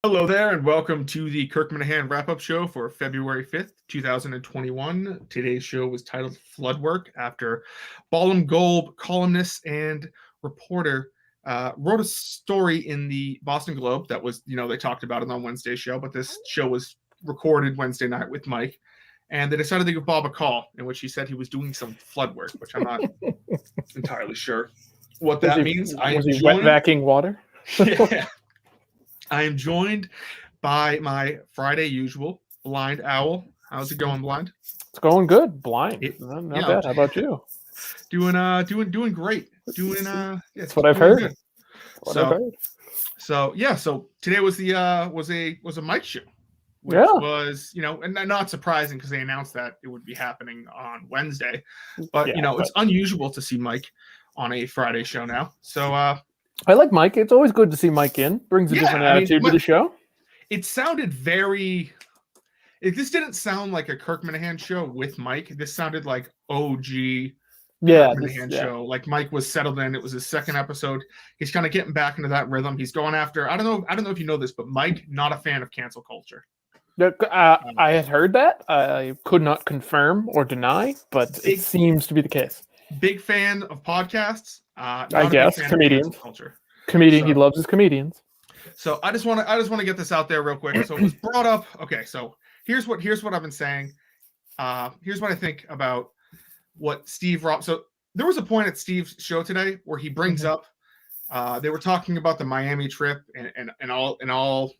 Hello there, and welcome to the Kirk Minahan wrap-up show for February 5th, 2021. Today's show was titled Flood Work after Ballum Gold columnist and reporter wrote a story in the Boston Globe that was, they talked about it on Wednesday's show, but this show was recorded Wednesday night with Mike, and they decided to give Bob a call in which he said he was doing some flood work, which I'm not entirely sure what that means. Was he wet vacuuming water? Yeah. I am joined by my Friday usual Blind Owl. How's it going, Blind? It's going good. Blind. Not bad. How about you? Doing great. That's what I've heard. So today was a Mike show, which was, and not surprising because they announced that it would be happening on Wednesday, but it's unusual to see Mike on a Friday show now. So I like Mike. It's always good to see Mike in. Brings a different attitude to the show. It sounded this didn't sound like a Kirk Minahan show with Mike. This sounded like OG Minahan show. Like Mike was settled in. It was his second episode. He's kind of getting back into that rhythm. He's going after, I don't know if you know this, but Mike, not a fan of cancel culture. I had heard that. I could not confirm or deny, but it seems to be the case. Big fan of podcasts. I guess comedians. He loves his comedians. So I just want to get this out there real quick. So it was brought up. Okay, so here's what I've been saying. Here's what I think about what Steve Rob. So there was a point at Steve's show today where he brings up. They were talking about the Miami trip and all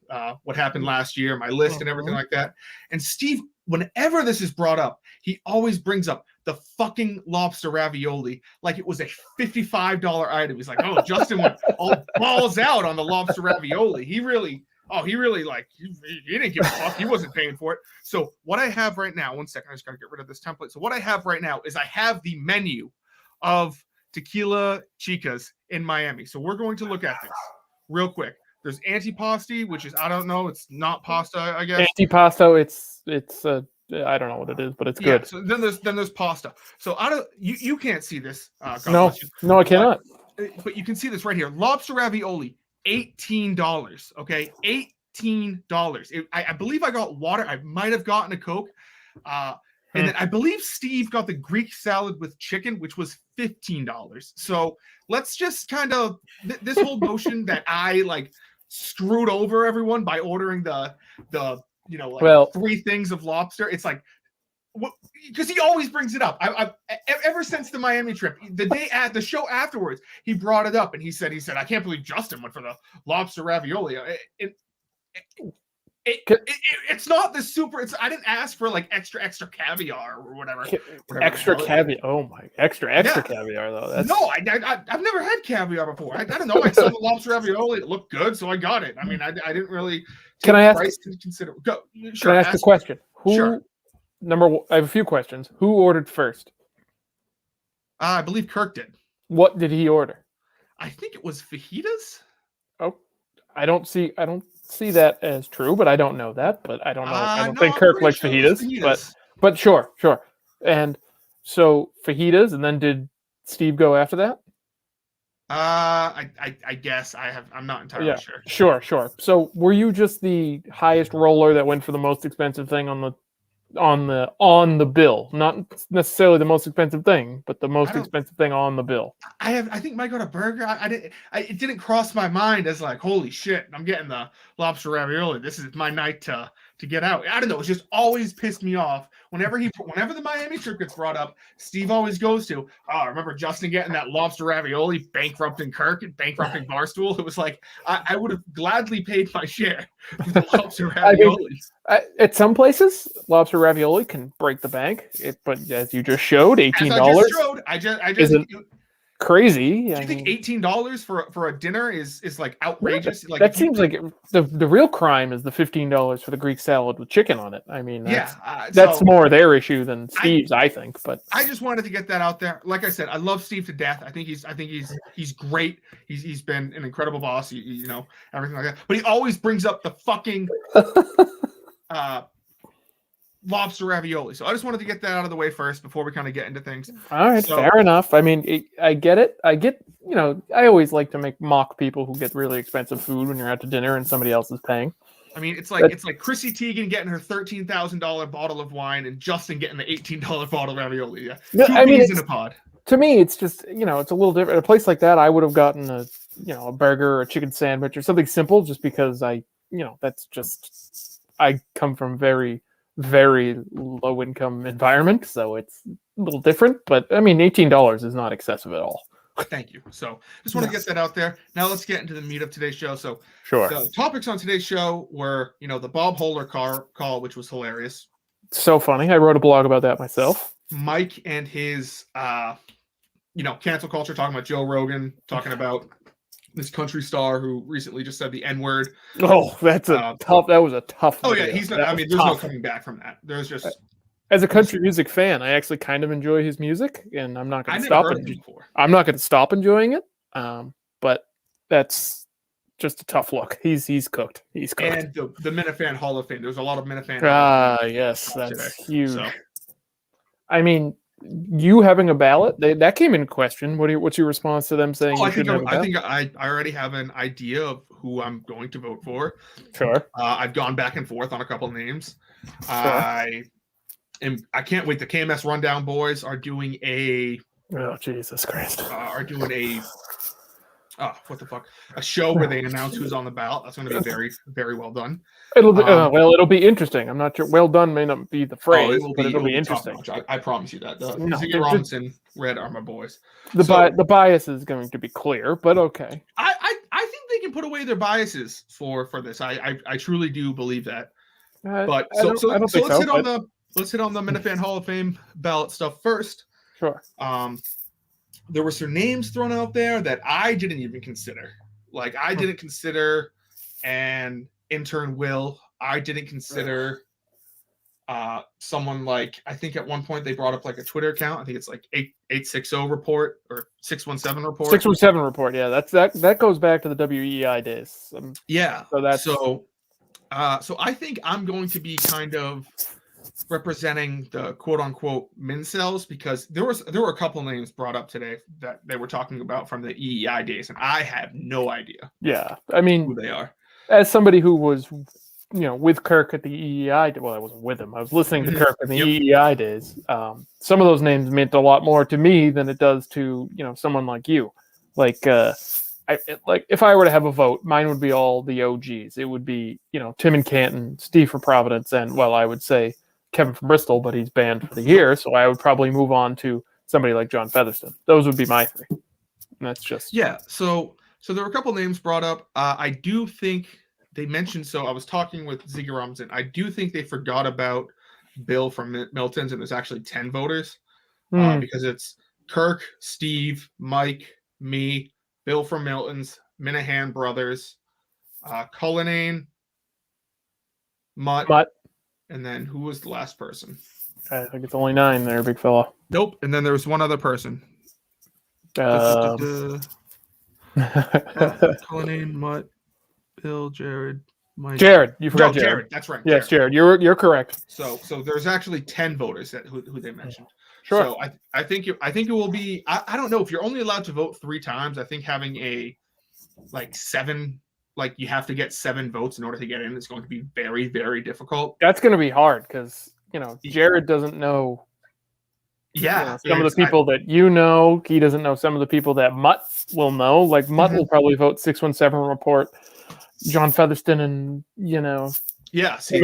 what happened last year, my list and everything like that. And Steve, whenever this is brought up, he always brings up the fucking lobster ravioli like it was a $55 item. He's like, oh, Justin went all balls out on the lobster ravioli. He really like, he didn't give a fuck. He wasn't paying for it. So what I have right now, 1 second, I just got to get rid of this template. So what I have right now is I have the menu of Tequila Chicas in Miami. So we're going to look at this real quick. There's antipasti, which is, I don't know, it's not pasta, I guess. Antipasto, it's I don't know what it is, but it's good. So then there's pasta. So you can't see this. No, I cannot. But you can see this right here. Lobster ravioli, $18. Okay, $18. I believe I got water. I might have gotten a Coke. And then I believe Steve got the Greek salad with chicken, which was $15. So let's just kind of this whole notion that I like screwed over everyone by ordering the 3 things of lobster. It's like, because he always brings it up. I ever since the Miami trip, the day at the show afterwards, he brought it up and he said, I can't believe Justin went for the lobster ravioli. It's not the super. I didn't ask for like extra caviar or whatever. Extra caviar. Oh my, extra caviar though. No, I've never had caviar before. I don't know. I saw the lobster ravioli. It looked good, so I got it. I mean, I didn't really. Can I ask? Consider. Can I ask a question? Sure. I have a few questions. Who ordered first? I believe Kirk did. What did he order? I think it was fajitas. Oh, I don't see that as true, but I don't know that. But I don't know. I don't think Kirk likes fajitas. But sure. And so fajitas, and then did Steve go after that? I guess I'm not entirely sure. Sure. So were you just the highest roller that went for the most expensive thing on the bill? Not necessarily the most expensive thing, but the most expensive thing on the bill. I think Mike got a burger. It didn't cross my mind as like, holy shit, I'm getting the lobster ravioli. This is my night to get out. I don't know. It's just always pissed me off. Whenever the Miami trip gets brought up, Steve always goes to, remember Justin getting that lobster ravioli, bankrupting Kirk and bankrupting Barstool? It was like, I would have gladly paid my share for the lobster ravioli. At some places, lobster ravioli can break the bank. But as you just showed, $18 isn't crazy. Do you think $18 for a dinner is like outrageous? Like that seems like the real crime is the $15 for the Greek salad with chicken on it. I mean, that's more their issue than Steve's, I think. But I just wanted to get that out there. Like I said, I love Steve to death. I think he's great. He's been an incredible boss. Everything like that. But he always brings up the fucking lobster ravioli. So I just wanted to get that out of the way first before we kind of get into things. All right, fair enough. I mean, I get it. I always like to mock people who get really expensive food when you're out to dinner and somebody else is paying. I mean, it's like Chrissy Teigen getting her $13,000 bottle of wine and Justin getting the $18 bottle of ravioli. Yeah. Two peas in a pod. To me, it's just, it's a little different. At a place like that, I would have gotten a burger or a chicken sandwich or something simple, just because that's just, I come from very, very low income environment, so it's a little different. But I mean, $18 is not excessive at all. Thank you. So just want to get that out there. Now let's get into the meat of today's show. So sure. The topics on today's show were, the Bob Hohler call, which was hilarious. So funny. I wrote a blog about that myself. Mike and his, cancel culture, talking about Joe Rogan, talking about this country star who recently just said the N-word. Oh, that was a tough video. Yeah, there's no coming back from that. There's just... As a country music fan, I actually kind of enjoy his music, and I'm not going to stop it. I'm not going to stop enjoying it, but that's just a tough look. He's cooked. He's cooked. And the Minifan Hall of Fame. There's a lot of Minifan. Yes, that's today. Huge. So. I mean, you having a ballot that came in question. What's your response to them saying? I think I already have an idea of who I'm going to vote for. Sure. I've gone back and forth on a couple names. Sure. I can't wait. The KMS Rundown boys are doing a. Oh, Jesus Christ! Are doing a. What the fuck? A show where they announce who's on the ballot. That's going to be very, very well done. It'll be it'll be interesting. I'm not sure. Well done may not be the phrase, but it'll be interesting. I promise you that. Ziggy Robinson, Red are my boys. The bias is going to be clear, but okay. I think they can put away their biases for this. I truly do believe that. Let's hit on the Minifan Hall of Fame ballot stuff first. Sure. There were some names thrown out there that I didn't even consider. Like, I didn't consider an intern Will. I didn't consider someone like, I think at one point they brought up like a Twitter account. I think it's like 860 report or 617 report. 617 report. Yeah, that goes back to the WEI days. So I think I'm going to be kind of representing the quote unquote min cells, because there were a couple names brought up today that they were talking about from the EEI days, and I have no idea. Yeah, I mean, who they are. As somebody who was, with Kirk at the EEI, well, I wasn't with him. I was listening to Kirk in the EEI days. Some of those names meant a lot more to me than it does to someone like you. Like, if I were to have a vote, mine would be all the OGs. It would be Tim and Canton, Steve from Providence, and I would say Kevin from Bristol, but he's banned for the year, so I would probably move on to somebody like John Featherston. Those would be my three. And that's just So there were a couple names brought up. I do think they mentioned. So I was talking with Ziggy Robinson. I do think they forgot about Bill from Milton's, and there's actually 10 voters because it's Kirk, Steve, Mike, me, Bill from Milton's, Minahan brothers, Cullinane, Mutt. And then who was the last person? I think it's only 9 there, big fella. Nope. And then there was one other person. Cullinane, Mutt, Bill, Jared, Mike. Jared. You forgot Jared. That's right. Yes, Jared. You're correct. So there's actually 10 voters who they mentioned. Sure. So I think it will be. I don't know if you're only allowed to vote 3 times. I think having a 7. Like, you have to get 7 votes in order to get in. It's going to be very, very difficult. That's going to be hard because, Jared doesn't know. Yeah. Some of the people that he doesn't know some of the people that Mutt will know. Like, Mutt will probably vote 617 report, John Featherston, and, Yeah. See,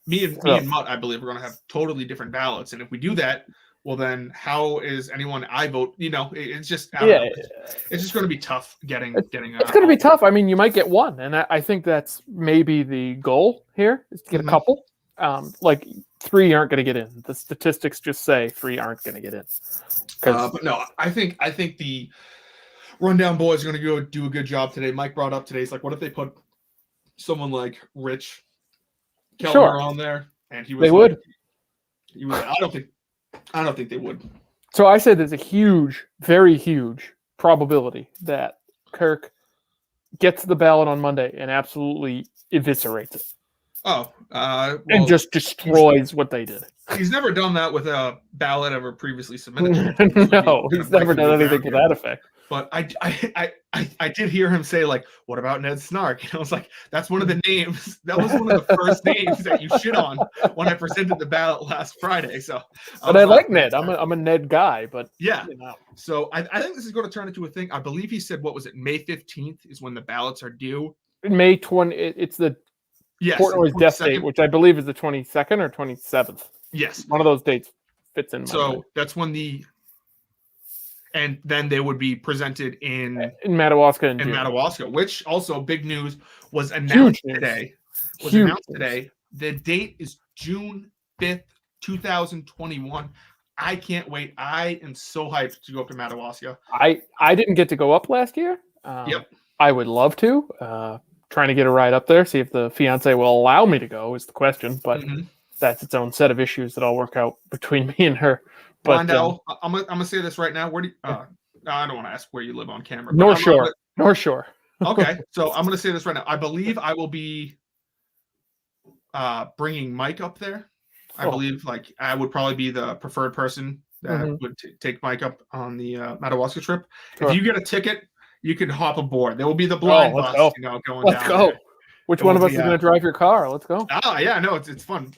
me and Mutt, I believe, are going to have totally different ballots. And if we do that, well, then how is anyone I vote? It's just it's just going to be tough getting. It's going to be tough. I mean, you might get one, and I think that's maybe the goal here is to get a couple. 3 aren't going to get in. The statistics just say 3 aren't going to get in. But no, I think the Rundown boys are going to go do a good job today. Mike brought up today. He's like, what if they put someone like Rich Kellner on there? And he was. They would. He was. I don't think they would. So I say there's a huge, very huge probability that Kirk gets the ballot on Monday and absolutely eviscerates it. And just destroys what they did. He's never done that with a ballot ever previously submitted. No, he's never done anything to that effect. But I did hear him say, like, what about Ned Snark? And I was like, that's one of the names. That was one of the first names that you shit on when I presented the ballot last Friday. So, but I like Ned. I'm a Ned guy, but yeah. You know. So I think this is going to turn into a thing. I believe he said, what was it? May 15th is when the ballots are due. May 20. It's the Portnoy's death date, which I believe is the 22nd or 27th. Yes. One of those dates fits in. So that's when and then they would be presented in Madawaska in Madawaska, which also big news was announced today. The date is June 5th, 2021. I can't wait. I am so hyped to go up to Madawaska. I didn't get to go up last year. Yep. I would love to. Trying to get a ride up there, see if the fiance will allow me to go is the question. But that's its own set of issues that I'll work out between me and her. But Rondell, I'm gonna say this right now. Where do you, I don't want to ask where you live on camera. North Shore. Okay, so I'm gonna say this right now. I believe I will be bringing Mike up there. I believe like I would probably be the preferred person that would take Mike up on the Madawaska trip. Sure. If you get a ticket, you can hop aboard. There will be the blind bus, going let's down. Go. There. Which one of us is going to drive your car? Let's go. Yeah, no, it's fun.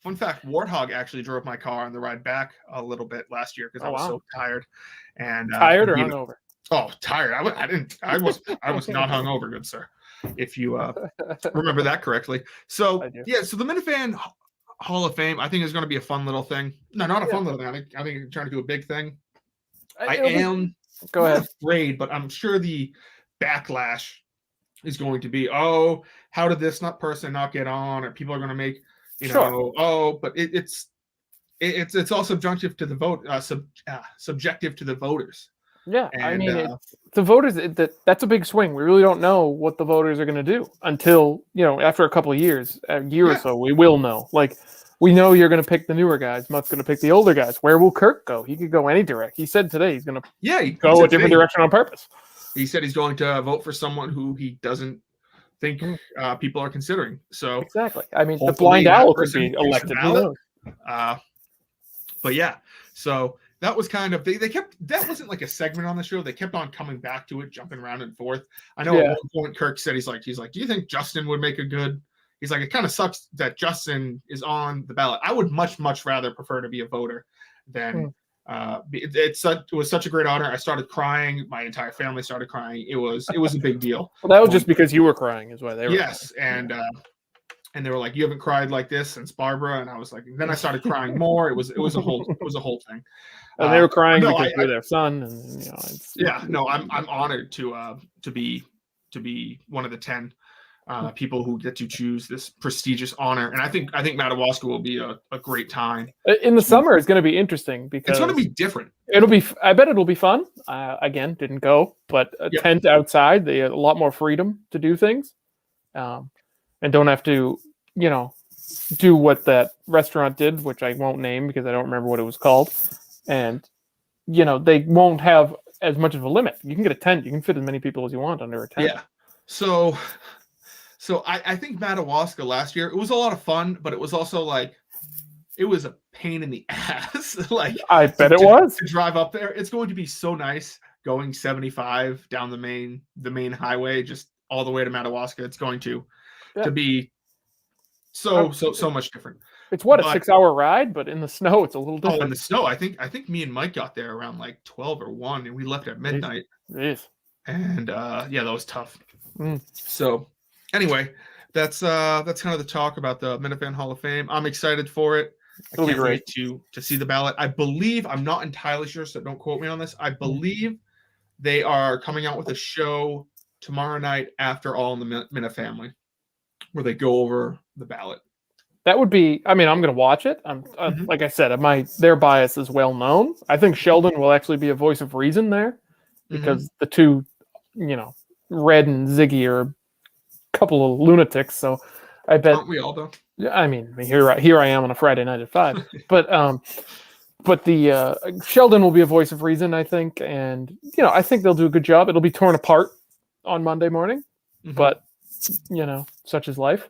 Fun fact: Warthog actually drove my car on the ride back a little bit last year because I was so tired. And tired or hungover? Oh, tired. I was not hungover, good sir. If you remember that correctly. So yeah, so the Minifan Hall of Fame, I think is going to be a fun little thing. No, not a fun little thing. I think you're trying to do a big thing. Go ahead. Afraid, but I'm sure the backlash is going to be, oh, how did this person not get on? Or people are going to make, but it's all subjective to the vote, subjective to the voters. Yeah, and, I mean, the voters. That's a big swing. We really don't know what the voters are going to do until after a couple of years, a year or so, we will know. Like, we know you're going to pick the newer guys. Mutt's going to pick the older guys. Where will Kirk go? He could go any direction. He said today he's going to go a different direction on purpose. He said he's going to vote for someone who he doesn't think people are considering. So exactly. I mean, the blind owl could be elected. Who knows? But yeah, so that was kind of they kept that wasn't like a segment on the show. They kept on coming back to it, jumping around and forth. I know at one point Kirk said he's like, do you think Justin would make a good? He's like, it kind of sucks that Justin is on the ballot. I would much rather prefer to be a voter than. It was such a great honor. I started crying. My entire family started crying. It was a big deal. Well, that was just because you were crying, is why they were. Yes, crying. And they were like, "You haven't cried like this since Barbara." And I was like, then I started crying more. It was a whole thing. And they were crying because you're their son, and I'm honored to be one of the 10 people who get to choose this prestigious honor, and I think Madawaska will be a great time. In the summer, it's going to be interesting because it's going to be different. I bet it'll be fun. Again, didn't go, but a tent outside, they have a lot more freedom to do things, and don't have to, do what that restaurant did, which I won't name because I don't remember what it was called, and they won't have as much of a limit. You can get a tent, you can fit as many people as you want under a tent. Yeah, So I think Madawaska last year, it was a lot of fun, but it was also like, it was a pain in the ass. Like, I bet it was to drive up there. It's going to be so nice going 75 down the main highway, just all the way to Madawaska. It's going to be so much different. It's a 6-hour ride, but in the snow, it's a little different. Oh, in the snow, I think me and Mike got there around like 12 or 1, and we left at midnight. Yes. And that was tough. So anyway, that's kind of the talk about the Minifan Hall of Fame. I'm excited for it. I can't wait to see the ballot. I believe, I'm not entirely sure, so don't quote me on this. I believe they are coming out with a show tomorrow night after All in the Minna Family, where they go over the ballot. That would be. I mean, I'm going to watch it. Like I said, their bias is well known. I think Sheldon will actually be a voice of reason there, because the two, Red and Ziggy are a couple of lunatics. So I bet. Aren't we all though? Yeah, I mean, here I am on a Friday night at 5. But the Sheldon will be a voice of reason, I think, and I think they'll do a good job. It'll be torn apart on Monday morning, but such is life.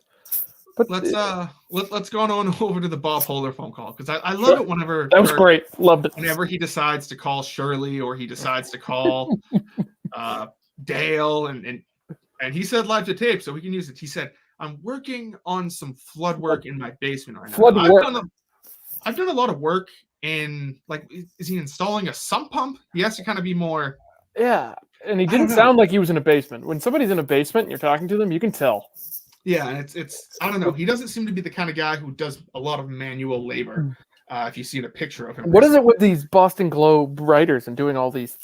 But let's go on over to the Bob Hohler phone call, because I love it whenever that was great. Loved it. Whenever he decides to call Shirley or he decides to call Dale, and he said live to tape, so we can use it. He said, "I'm working on some flood work in my basement right now." Flood work. I've done a lot of work in, like, is he installing a sump pump? He has to kind of be more. Yeah, and he didn't sound like he was in a basement. When somebody's in a basement and you're talking to them, you can tell. Yeah, and it's I don't know. He doesn't seem to be the kind of guy who does a lot of manual labor. If you see a picture of him, what is it with these Boston Globe writers and doing all these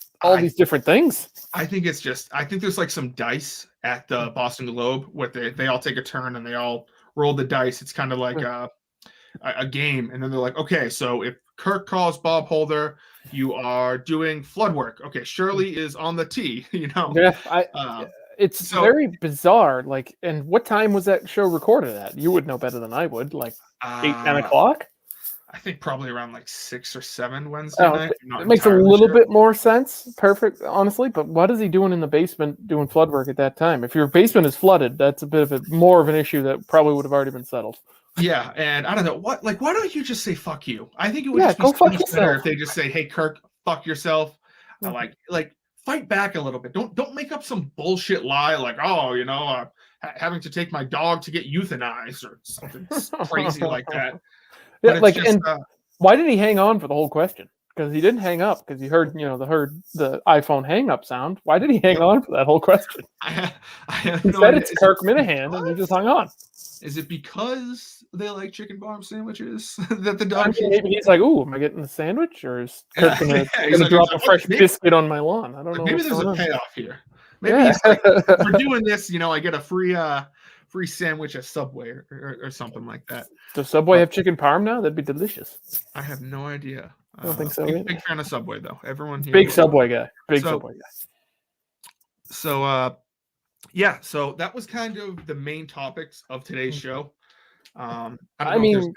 different things? I think there's like some dice at the Boston Globe where they all take a turn and they all roll the dice. It's kind of like a game, and then they're like, okay, so if Kirk calls Bob Hohler, you are doing flood work. Okay, Shirley is on the tee. Yeah, it's very bizarre. Like, and what time was that show recorded at? You would know better than I would. Like 8-10 o'clock. I think probably around like 6 or 7 Wednesday night. It makes a little bit more sense. Perfect, honestly. But what is he doing in the basement doing flood work at that time? If your basement is flooded, that's a bit of more of an issue that probably would have already been settled. Yeah, and I don't know why don't you just say fuck you? I think it would just be so much better if they just say, "Hey, Kirk, fuck yourself." Like fight back a little bit. Don't make up some bullshit lie like, "Oh, having to take my dog to get euthanized," or something crazy like that. Yeah, why did he hang on for the whole question? Because he didn't hang up because he heard the iPhone hang up sound. Why did he hang on for that whole question? He said it's Kirk Minahan, and he just hung on. Is it because they like chicken parm sandwiches that the dog? Maybe he's like, "Ooh, am I getting the sandwich, or is Kirk gonna drop a fresh biscuit on my lawn?" I don't know. Maybe there's a payoff here. Maybe he's like, "For doing this, I get a free sandwich at Subway or something like that." Does Subway have chicken parm now? That'd be delicious. I have no idea. I don't think so. Big fan of Subway though. Everyone here. Big Subway guy. Subway guy. So yeah, so that was kind of the main topics of today's show. I mean,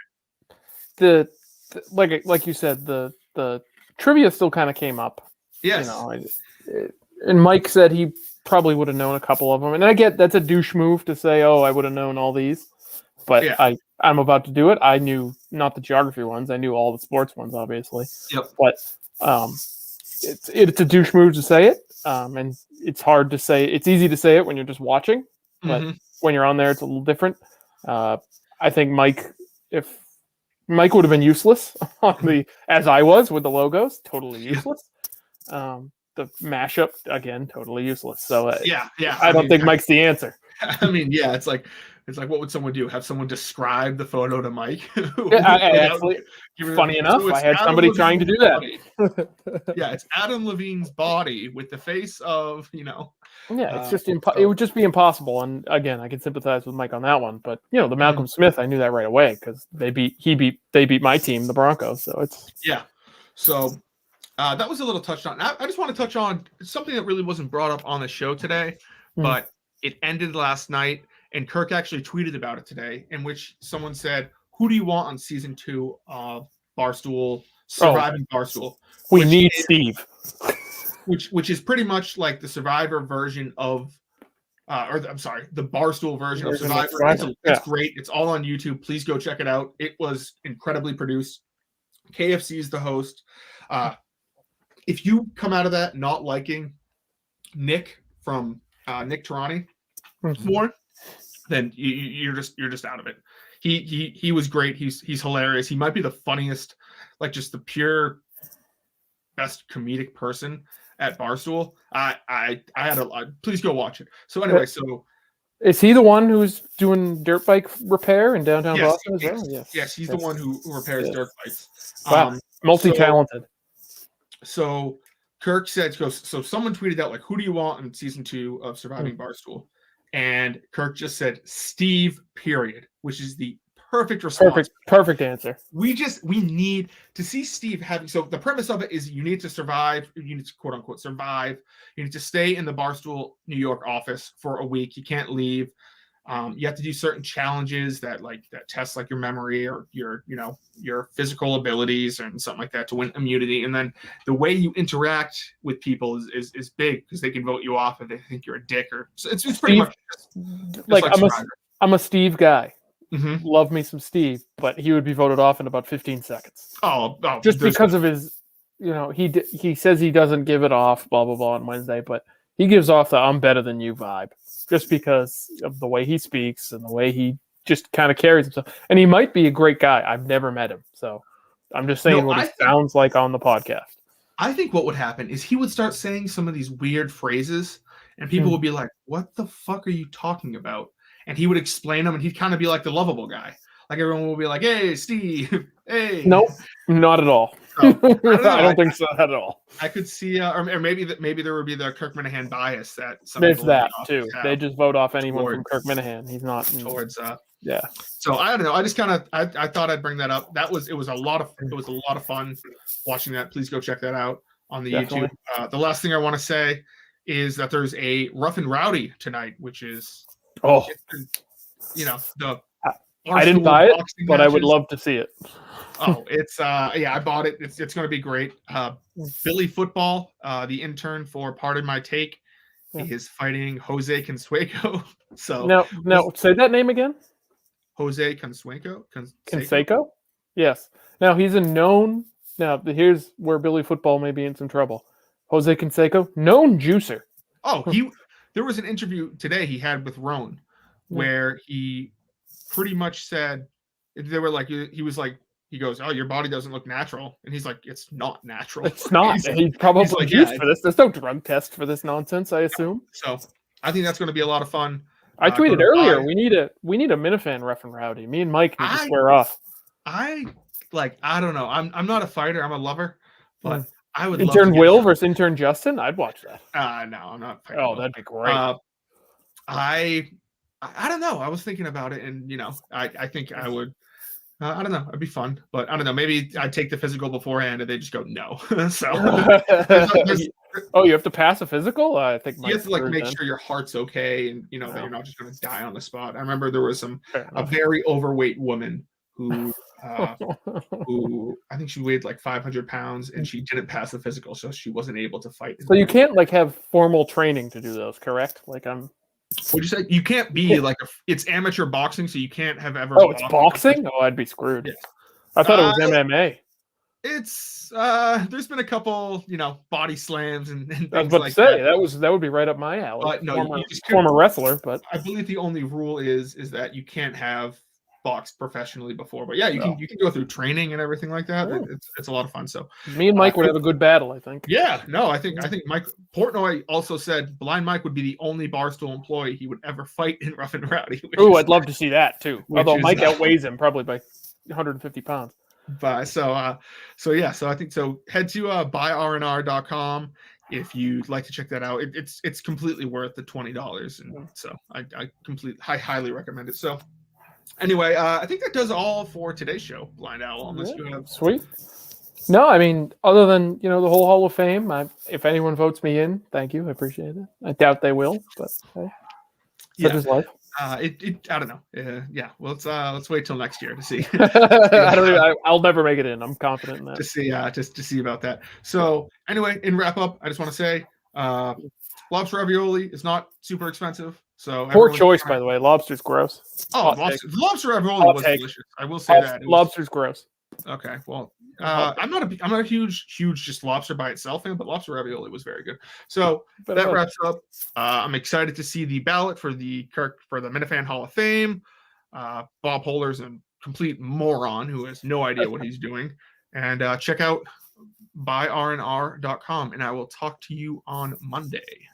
like you said, the trivia still kind of came up. Yes. And Mike said he probably would have known a couple of them, and I get that's a douche move to say, "Oh, I would have known all these," but yeah. I'm about to do it. I knew not the geography ones. I knew all the sports ones, obviously. Yep. But it's a douche move to say it, and it's hard to say. It's easy to say it when you're just watching, but when you're on there, it's a little different. I think if Mike would have been useless on as I was with the logos, totally useless. The mashup again, totally useless. So yeah. I don't think Mike's the answer. I mean, yeah, it's like what would someone do? Have someone describe the photo to Mike? Actually, funny enough, I had somebody trying to do that. Yeah, it's Adam Levine's body with the face of Yeah, it's just it would just be impossible. And again, I can sympathize with Mike on that one. But the Malcolm Smith, I knew that right away because they beat my team, the Broncos. So it's So that was a little touched on. I just want to touch on something that really wasn't brought up on the show today, but it ended last night. And Kirk actually tweeted about it today, in which someone said, "Who do you want on season 2 of Barstool, Surviving Barstool?" We need Steve. Which is pretty much like the Survivor version of, the Barstool version of Survivor. It's great. It's all on YouTube. Please go check it out. It was incredibly produced. KFC is the host. If you come out of that not liking Nick from Nick Tarani more, then you're just out of it. He was great. He's hilarious. He might be the funniest, like just the pure best comedic person at Barstool. I had please go watch it. So anyway, is he the one who's doing dirt bike repair in downtown Boston as well? Yes, he's the one who repairs dirt bikes. Wow, multi-talented. So Kirk said, so someone tweeted out, like, who do you want in season 2 of Surviving Barstool? And Kirk just said Steve, period, which is the perfect response. Perfect answer. We need to see Steve having, so the premise of it is you need to survive, you need to quote unquote survive. You need to stay in the Barstool New York office for a week. You can't leave. You have to do certain challenges that test like your memory or your physical abilities and something like that to win immunity. And then the way you interact with people is big because they can vote you off if they think you're a dick or so it's pretty much like I'm a Steve guy. love me some Steve, but he would be voted off in about 15 seconds. Just because of his, he says he doesn't give it off, blah, blah, blah, on Wednesday, but he gives off the I'm better than you vibe just because of the way he speaks and the way he just kind of carries himself. And he might be a great guy. I've never met him. So I'm just saying what he sounds like on the podcast. I think what would happen is he would start saying some of these weird phrases and people would be like, what the fuck are you talking about? And he would explain them and he'd kind of be like the lovable guy. Like everyone will be like, hey, Steve, hey. Nope, not at all. So, I don't think so at all. I could see, or maybe there would be the Kirk Minahan bias that some There's that too. They just vote off anyone from Kirk Minahan. He's not towards. Yeah. So I don't know. I just kind of I thought I'd bring that up. It was a lot of fun watching that. Please go check that out on the YouTube. The last thing I want to say is that there's a Rough and Rowdy tonight, which is the. I didn't buy it, but I would love to see it. It's I bought it. It's going to be great. Billy Football, the intern for Pardon My Take, is fighting Jose Canseco. So no, say that name again. Jose Canseco. Canseco? Yes. Now he's a known. Now here's where Billy Football may be in some trouble. Jose Canseco, known juicer. There was an interview today he had with Roan, where he pretty much said they were like he goes, oh, your body doesn't look natural, and he's like, it's not natural. It's not. He's probably used for this. There's no drug test for this nonsense, I assume. So I think that's going to be a lot of fun. I tweeted earlier. We need a Minifan Rough and Rowdy. Me and Mike need to square off. I don't know. I'm not a fighter. I'm a lover, but I would. Intern Will versus Intern Justin. I'd watch that. No, I'm not. Oh, that'd be great. I don't know. I was thinking about it, and I think I would. I don't know. It'd be fun, but I don't know. Maybe I'd take the physical beforehand, and they just go no. So, you have to pass a physical. I think you have to make sure your heart's okay, and that you're not just going to die on the spot. I remember there was a very overweight woman who I think she weighed like 500 pounds, and she didn't pass the physical, so she wasn't able to fight. So you can't have formal training to do those, correct? What'd you say? You can't be it's amateur boxing, so you can't have ever. Oh, it's boxing? Oh, I'd be screwed. Yeah. I thought it was MMA. It's there's been a couple, body slams and things I was about to say that would be right up my alley. But no, former wrestler, but I believe the only rule is that you can't have boxed professionally before. But yeah, you can go through training and everything like that. Oh. It's a lot of fun. So me and Mike would have a good battle, I think. Yeah, no, I think Mike Portnoy also said Blind Mike would be the only Barstool employee he would ever fight in Rough and Rowdy. Oh, I'd love to see that too. Although Mike outweighs him probably by 150 pounds. But so I think so. Head to buyrnr.com if you'd like to check that out. It's completely worth the $20, and so I highly recommend it. So. Anyway, I think that does all for today's show, Blind Owl. Unless you have sweet. No, I mean, other than the whole Hall of Fame, if anyone votes me in, thank you, I appreciate it. I doubt they will, but hey, such is life. I don't know. Well, let's wait till next year to see. I'll never make it in. I'm confident in that. To see, just to see about that. So anyway, in wrap up, I just want to say, lobster ravioli is not super expensive. So poor choice, by the way. Lobster's gross. Oh, lobster ravioli was delicious. I will say that. Lobster's gross. Okay, well, I'm not a huge just lobster by itself fan, but lobster ravioli was very good. So that wraps up. I'm excited to see the ballot for the Minifan Hall of Fame. Bob Hohler's a complete moron who has no idea what he's doing. And check out buyrnr.com, and I will talk to you on Monday.